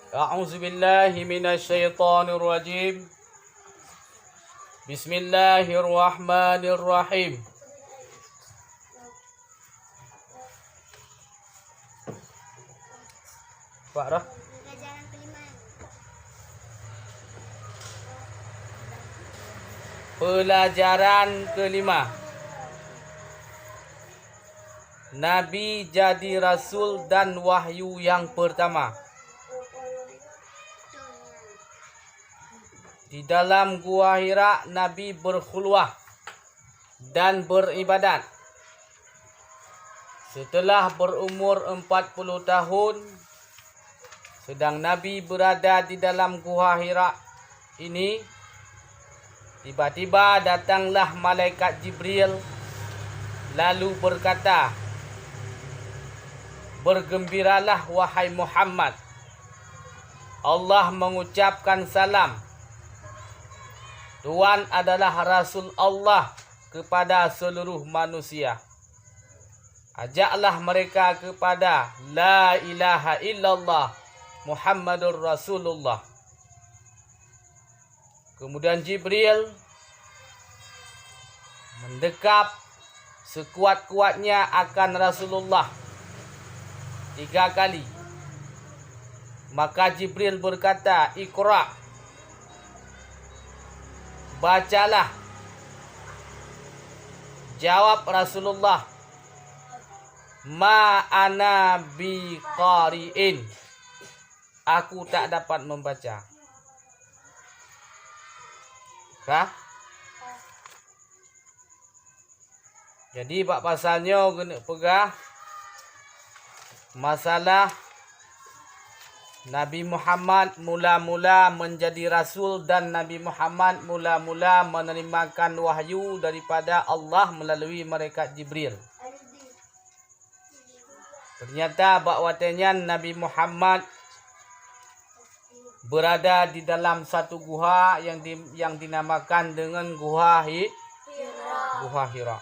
أعوذ بالله من الشيطان الرجيم. بسم الله الرحمن الرحيم. Pak Pelajaran kelima. Nabi jadi Rasul dan wahyu yang pertama. Di dalam Gua Hira, Nabi berkhulwah dan beribadat. Setelah berumur 40 tahun, sedang Nabi berada di dalam Gua Hira ini, tiba-tiba datanglah malaikat Jibril lalu berkata, "Bergembiralah wahai Muhammad. Allah mengucapkan salam. Tuhan adalah Rasul Allah kepada seluruh manusia. Ajaklah mereka kepada La ilaha illallah Muhammadur Rasulullah." Kemudian Jibril mendekap sekuat-kuatnya akan Rasulullah 3 kali. Maka Jibril berkata, "Iqra." Bacalah. Jawab Rasulullah, "Ma ana biqari'in." Aku tak dapat membaca. Kah? Jadi bab pasalnya kena pegah masalah Nabi Muhammad mula-mula menjadi Rasul dan Nabi Muhammad mula-mula menerimakan wahyu daripada Allah melalui malaikat Jibril. Ternyata bakwatanya Nabi Muhammad berada di dalam satu gua yang dinamakan dengan Gua Hira.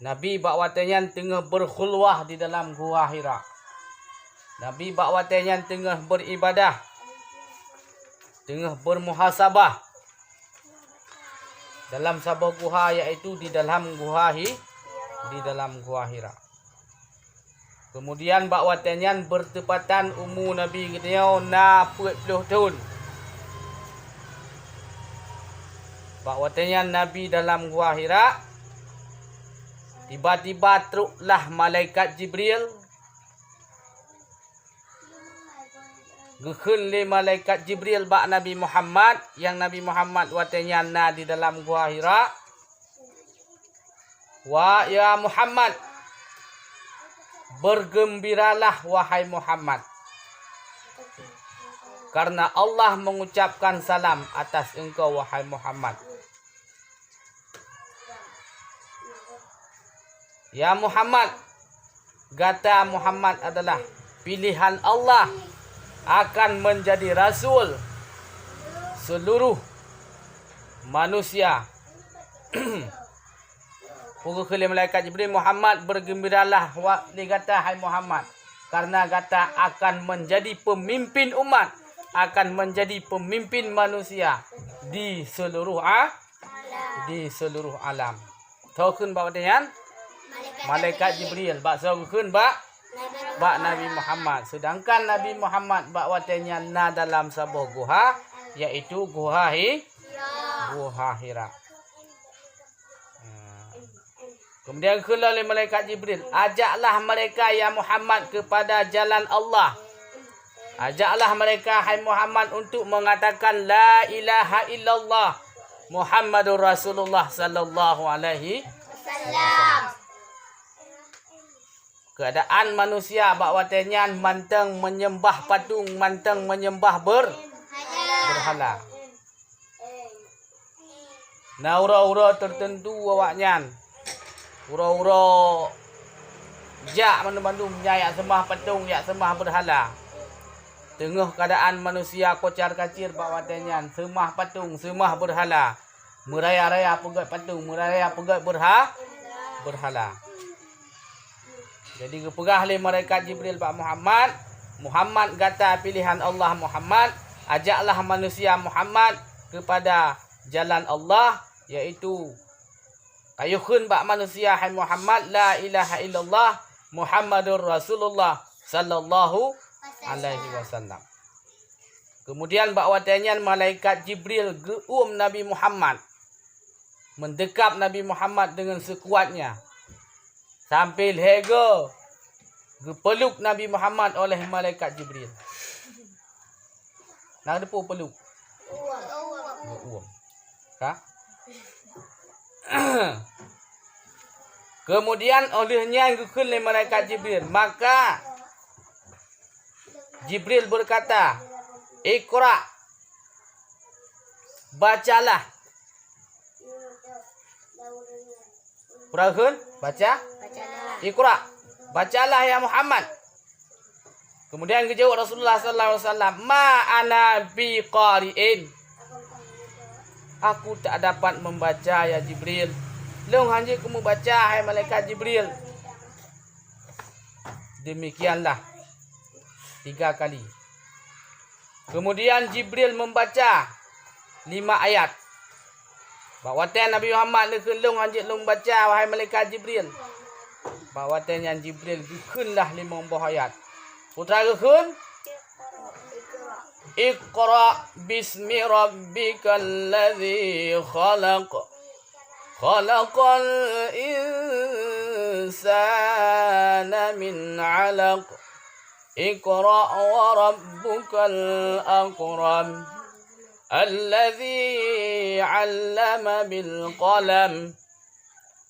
Nabi bakwatanya tengah berkhulwah di dalam Gua Hira. Nabi bakwatanya tengah beribadah, tengah bermuhasabah dalam sebuah gua, iaitu di dalam Gua Hira. Kemudian bakwatanya bertepatan umur Nabi kita 60 tahun. Bakwatanya Nabi dalam Gua Hira, tiba-tiba teruklah malaikat Jibril. Gekun le malaikat Jibril bak Nabi Muhammad, yang Nabi Muhammad watanya na di dalam Gua Hira. Wa ya Muhammad, bergembiralah wahai Muhammad, karena Allah mengucapkan salam atas engkau wahai Muhammad. Ya Muhammad, kata Muhammad adalah pilihan Allah akan menjadi Rasul seluruh manusia. Pukul kali malaikat Jibril, Muhammad bergembiralah dia kata, hai Muhammad, karena kata akan menjadi pemimpin umat, akan menjadi pemimpin manusia di seluruh alam. Tahu kun bawa dengan malaikat Jibril bak saukun bak Nabi Muhammad. Sedangkan Nabi Muhammad bak watanya na dalam sebuah gua, iaitu Gua Hira. Kemudian keluar oleh malaikat Jibril, ajaklah mereka ya Muhammad kepada jalan Allah. Ajaklah mereka hai Muhammad untuk mengatakan la ilaha illallah Muhammadur Rasulullah sallallahu alaihi wasallam. Keadaan manusia bakwatanya manteng menyembah patung, manteng menyembah berhala. Nah ura-ura tertentu awaknya, ura-ura jak mandu-mandu yak sembah patung, yak sembah berhala. Tengah keadaan manusia kocar kacir bakwatanya sembah patung, sembah berhala, meraya-raya pegat patung, meraya pegat berhala. Jadi kepegah oleh malaikat Jibril Pak Muhammad, Muhammad kata pilihan Allah Muhammad, ajaklah manusia Muhammad kepada jalan Allah, iaitu kayuhun bak manusia hai Muhammad la ilaha illallah Muhammadur Rasulullah sallallahu alaihi wasallam. Kemudian bak watanya malaikat Jibril geum Nabi Muhammad, mendekap Nabi Muhammad dengan sekuatnya sambil hega gepeluk Nabi Muhammad oleh malaikat Jibril. Nak depu peluk. Uam. Kah? Kemudian olehnya gukul oleh malaikat Jibril, maka Jibril berkata, Iqra, bacalah. Perhatikan, baca. Iqra, bacalah ya Muhammad. Kemudian kejawab Rasulullah sallallahu alaihi wasallam, ma ana bi qari'in. Aku tak dapat membaca ya Jibril. Long hanya kamu baca hai malaikat Jibril. Demikianlah 3 kali. Kemudian Jibril membaca 5 ayat. Bawatan Nabi Muhammad lekelong hanya long baca wahai malaikat Jibril. Bawatan yang Jibril gekunlah 5 ayat. Putra gekun. Iqra bismi rabbikal ladzi khalaq. Khalaqal insana min 'alaq. Iqra wa rabbukal akram. Alladzi 'allama bil qalam.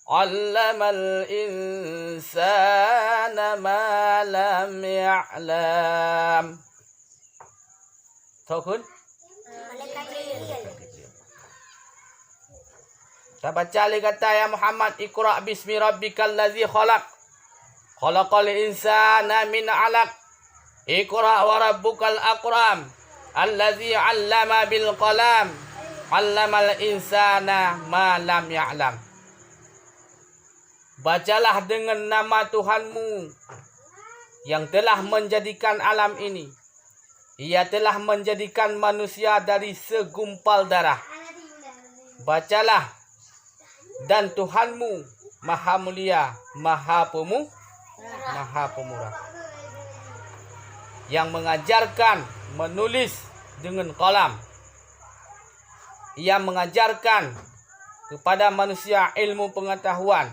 'Allamal insana ma lam ya'lam. Tahu kun? Kita baca lagi kata ya Muhammad, Iqra bismi rabbikal ladzi khalaq. Khalaqal insana min 'alaq. Iqra wa rabbukal akram. Alladzi 'allama bil qalam. 'Allamal insana ma lam ya'lam. Bacalah dengan nama Tuhanmu yang telah menjadikan alam ini. Ia telah menjadikan manusia dari segumpal darah. Bacalah, dan Tuhanmu Maha Mulia, Maha Pemurah, yang mengajarkan menulis dengan qalam. Ia mengajarkan kepada manusia ilmu pengetahuan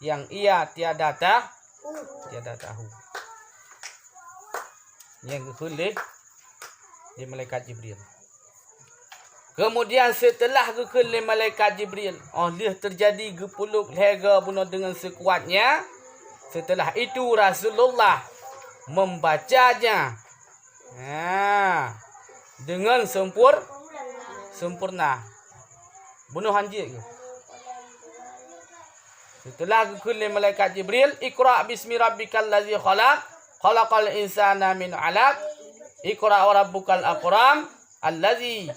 yang ia tiada tahu. Yang kulit di malaikat Jibril. Kemudian setelah gekul oleh malaikat Jibril, oleh terjadi gepuluk lega bunuh dengan sekuatnya. Setelah itu Rasulullah membacanya dengan sempurna. Bunuh hanjir ke? Setelah gekul oleh malaikat Jibril, Iqra bismi rabbikal ladzi khalaq. Khalaqal insana min 'alaq. Iqra wa rabbukal akram. Alladzi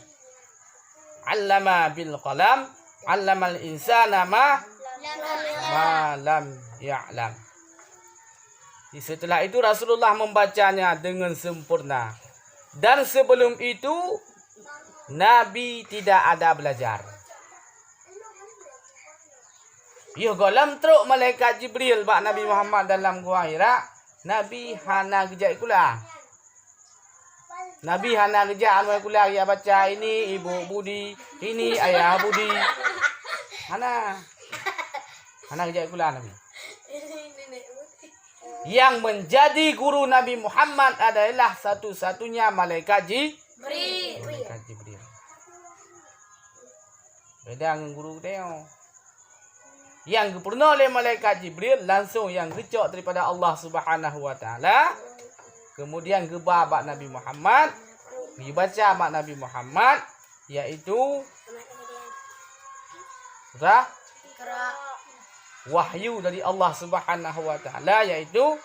'allama bil qalam. 'Allamal insana ma lam ya'lam. Setelah itu Rasulullah membacanya dengan sempurna. Dan sebelum itu Nabi tidak ada belajar. Ya galam teruk malaikat Jibril bak Nabi Muhammad dalam gua Hira. Nabi hana gejak ikulah. Nabi hana gejak anu ikulah ya baca ini ibu Budi, ini ayah Budi. Hana gejak ikulah Nabi. Yang menjadi guru Nabi Muhammad adalah satu-satunya malaikat Jibril. Beda dengan guru dia. Yang pernah oleh malaikat Jibril langsung yang kecok daripada Allah Subhanahu wa taala. Kemudian gebah bak Nabi Muhammad, dibaca bak Nabi Muhammad, iaitu wahyu dari Allah Subhanahu wa taala, iaitu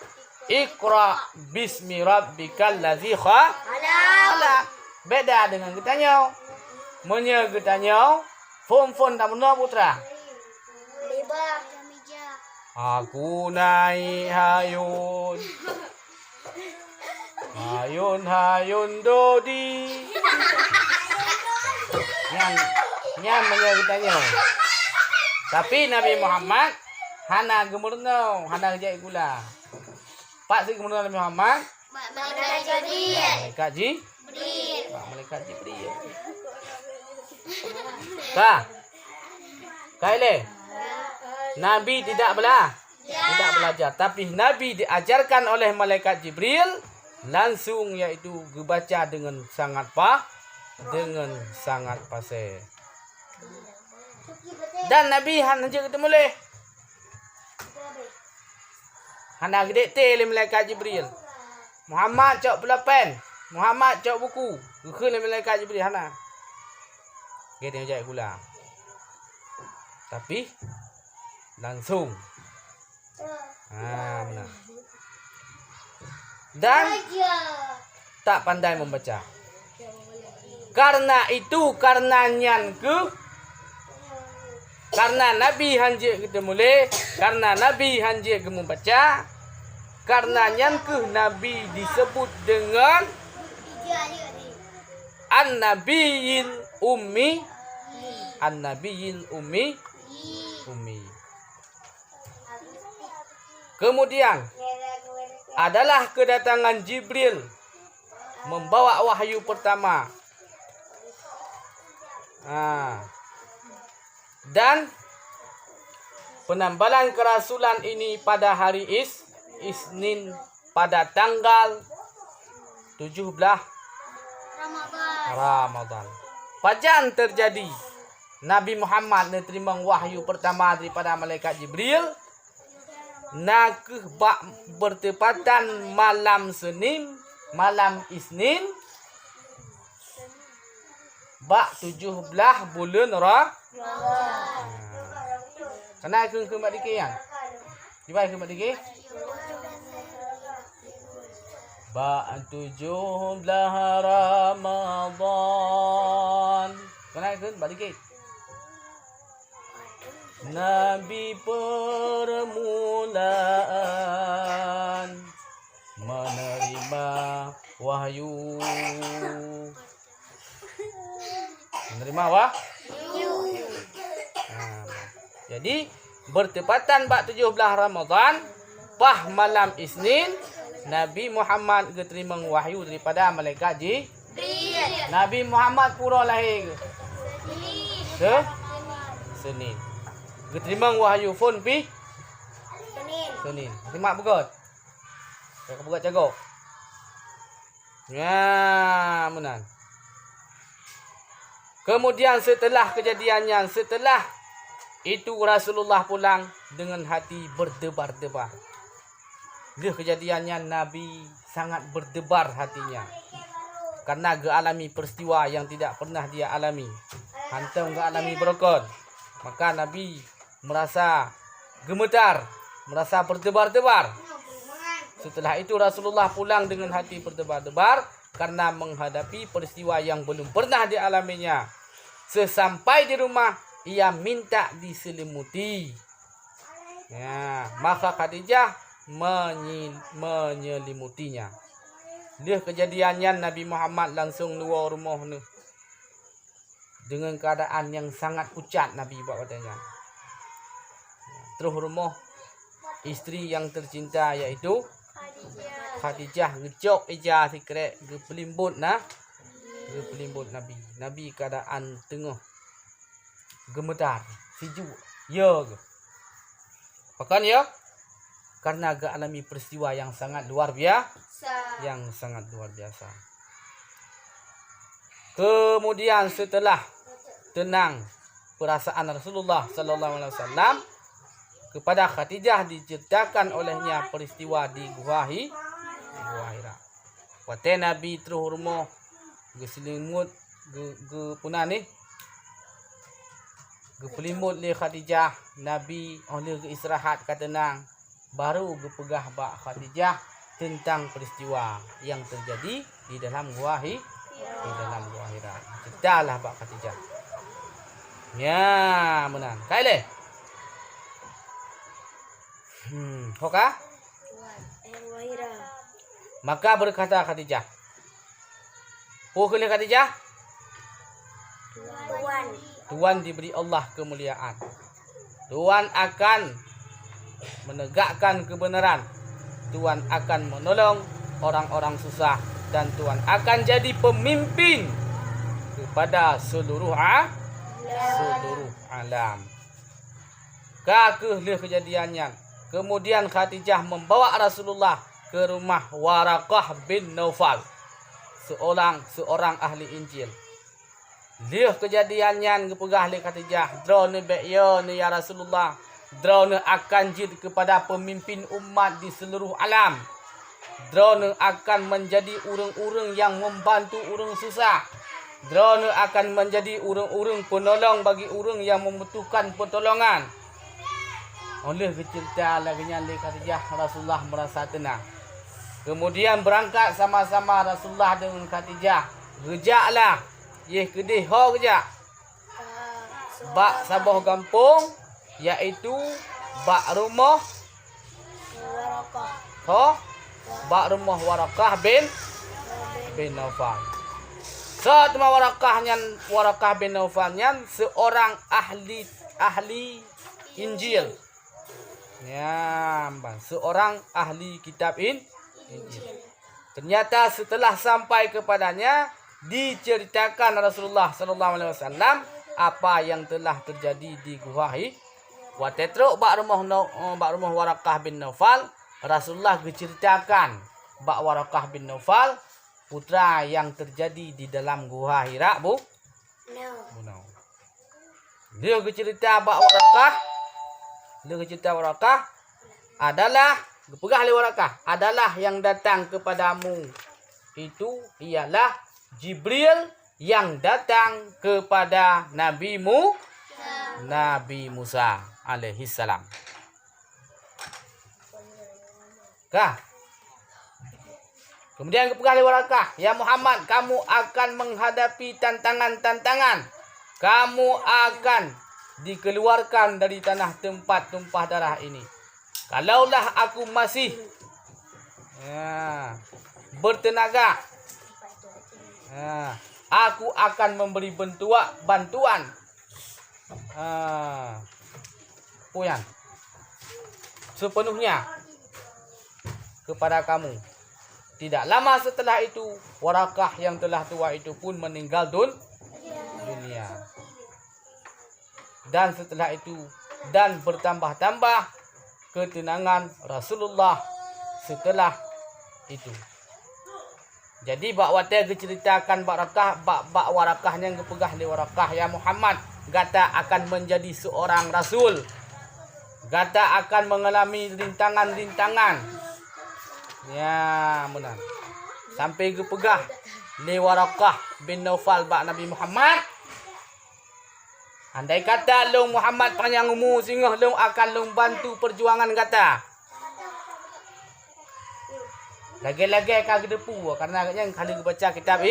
Iqra bismi rabbikal ladzi khalaq. Beda dengan getanya. Menye getanya fon tak benar putra. Aku naik hayun. Hayun dodi. Nyan menyeritanya. Tapi Nabi Muhammad hana gemurno, hana jai gula. Pak si gemurno Nabi Muhammad. Malaikat Jibril. Malaikat Jibril. Kah? Kaile. Nabi tidak belajar, tapi Nabi diajarkan oleh malaikat Jibril langsung, yaitu dibaca dengan sangat fasih. Dan Nabi hanya ketemu leh. Hana gede teh malaikat Jibril. Muhammad cok pelapen, Muhammad cok buku. Gukul malaikat Jibril hana. Gede jai gula. Tapi langsung. Benar. Dan tak pandai membaca. Karena Nabi hanjir kita mulai, karena Nabi hanjir kita membaca, karena nyanku Nabi disebut dengan An-Nabiyil Ummi. Kemudian adalah kedatangan Jibril membawa wahyu pertama. Dan penambalan kerasulan ini pada hari Isnin pada tanggal 17 Ramadan. Pajan terjadi Nabi Muhammad menerima wahyu pertama daripada malaikat Jibril. Bertepatan malam Isnin 17 bulan Ramadan. Kenal ke mak dikit yang? Dibai ke mak dikit? 17 Ramadan. Kenal ke mak dikit? Nabi permulaan menerima wahyu. Jadi bertepatan 17 Ramadan, malam Isnin, Nabi Muhammad diterima wahyu daripada malaikat Jibril. Nabi Muhammad pura lahir Senin. Diterima wahyu phone Senin. Terima begot. Kau begot jago. Ya, menan. Kemudian setelah itu Rasulullah pulang dengan hati berdebar-debar. Dia kejadiannya Nabi sangat berdebar hatinya. Karena alami peristiwa yang tidak pernah dia alami. Hantam alami berokon. Maka Nabi merasa gemetar, merasa berdebar-debar. Setelah itu Rasulullah pulang dengan hati berdebar-debar karena menghadapi peristiwa yang belum pernah dialaminya. Sesampai di rumah, ia minta diselimuti. Ya, maka Khadijah menyelimutinya. Dia kejadiannya Nabi Muhammad langsung luar rumah ni. Dengan keadaan yang sangat pucat Nabi buat katanya. Terus rumah isteri yang tercinta iaitu Khadijah ngejok eja sikrek gepelimbut Nabi. Nabi keadaan tengah gemetar, sejuk. Ya ke? Pakan ya? Karena alami peristiwa yang sangat luar biasa. Kemudian setelah tenang perasaan Rasulullah sallallahu alaihi wasallam, kepada Khadijah diceritakan olehnya peristiwa di Gua Hira. Wate Nabi terus rumah geselimut gepelimut le Khadijah. Nabi oleh istirahat katenang baru gepegah bak Khadijah tentang peristiwa yang terjadi di dalam Gua Hira. Ceritalah bak Khadijah. Ya, menang. Kaile. Hoka? Maka berkata Khadijah. Pokoknya Khadijah. Tuhan diberi Allah kemuliaan. Tuhan akan menegakkan kebenaran. Tuhan akan menolong orang-orang susah. Dan Tuhan akan jadi pemimpin kepada seluruh alam. Kakehlah kejadiannya. Kemudian Khadijah membawa Rasulullah ke rumah Waraqah bin Naufal, seorang ahli Injil. Lihat kejadiannya kepegah li Khadijah. Drone bekyo ni ya Rasulullah. Drone akan jadi kepada pemimpin umat di seluruh alam. Drone akan menjadi urang-urang yang membantu urang susah. Drone akan menjadi urang-urang penolong bagi urang yang membutuhkan pertolongan. Oleh cerita lagi li Khadijah, Rasulullah merasa tenang. Kemudian berangkat sama-sama Rasulullah dengan Khadijah. Rejaklah. Ye kedih ho kejak. Bak sabah kampung, iaitu bak rumah ho, bak rumah Waraqah bin Naufal. Setema Waraqah bin Naufal seorang ahli Injil. Ya, seorang ahli kitab Injil. Ternyata setelah sampai kepadanya diceritakan Rasulullah sallallahu alaihi wasallam apa yang telah terjadi di Gua Watetruk bak rumah Waraqah bin Naufal. Rasulullah diceritakan bak Waraqah bin Naufal putra yang terjadi di dalam Gua Hira bu. No. Dia cerita bak Waraqah. Dia cerita Waraqah adalah pegah Waraqah adalah yang datang kepadamu itu ialah Jibril yang datang kepada Nabi Musa alaihi salam. Kemudian kepegah Waraqah, ya Muhammad, kamu akan menghadapi tantangan-tantangan. Kamu akan dikeluarkan dari tanah tempat tumpah darah ini. Kalaulah aku masih bertenaga, aku akan memberi bantuan sepenuhnya kepada kamu. Tidak lama setelah itu, Waraqah yang telah tua itu pun meninggal dunia. Dan setelah itu, dan bertambah-tambah ketenangan Rasulullah setelah itu. Jadi bak wate diceritakan bak Waraqah yang kepegah di Waraqah, ya Muhammad, gata akan menjadi seorang rasul. Gata akan mengalami rintangan-rintangan. Ya, benar. Sampai kepegah di Waraqah bin Naufal bak Nabi Muhammad. Andai kata long Muhammad panjang umur sehingga long akan long bantu perjuangan kata. Lagi-lagi kau kedepu karena yang kali baca kitab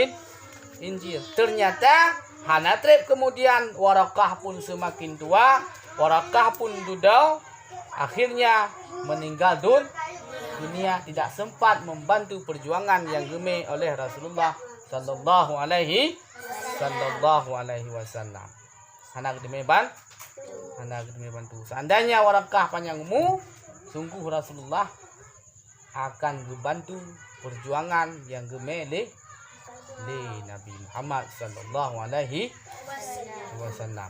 Injil. Ternyata hana trip kemudian Waraqah pun semakin tua, Waraqah pun dudau, akhirnya meninggal dunia, tidak sempat membantu perjuangan yang gemeh oleh Rasulullah sallallahu alaihi wasallam. Anak demi bantu. Seandainya Waraqah panjang umur, sungguh Rasulullah akan membantu perjuangan yang gemele di Nabi Muhammad sallallahu alaihi wasallam.